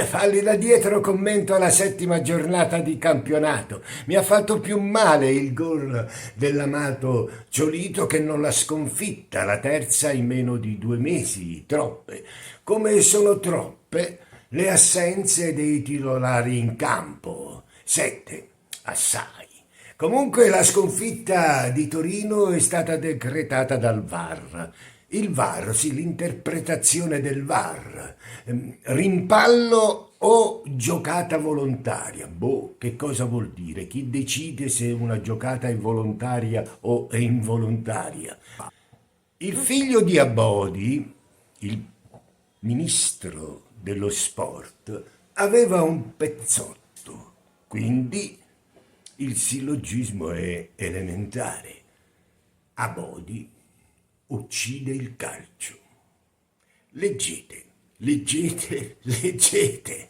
Falli da dietro commento alla settima giornata di campionato. Mi ha fatto più male il gol dell'amato Ciolito che non la sconfitta, la terza in meno di 2 mesi, troppe. Come sono troppe le assenze dei titolari in campo. 7, assai. Comunque la sconfitta di Torino è stata decretata dal VAR. Il VAR, sì, l'interpretazione del VAR. Rimpallo o giocata volontaria? Boh, che cosa vuol dire? Chi decide se una giocata è volontaria o è involontaria? Il figlio di Abodi, il ministro dello sport, aveva un pezzotto, quindi il sillogismo è elementare. Abodi uccide il calcio. Leggete, leggete, leggete.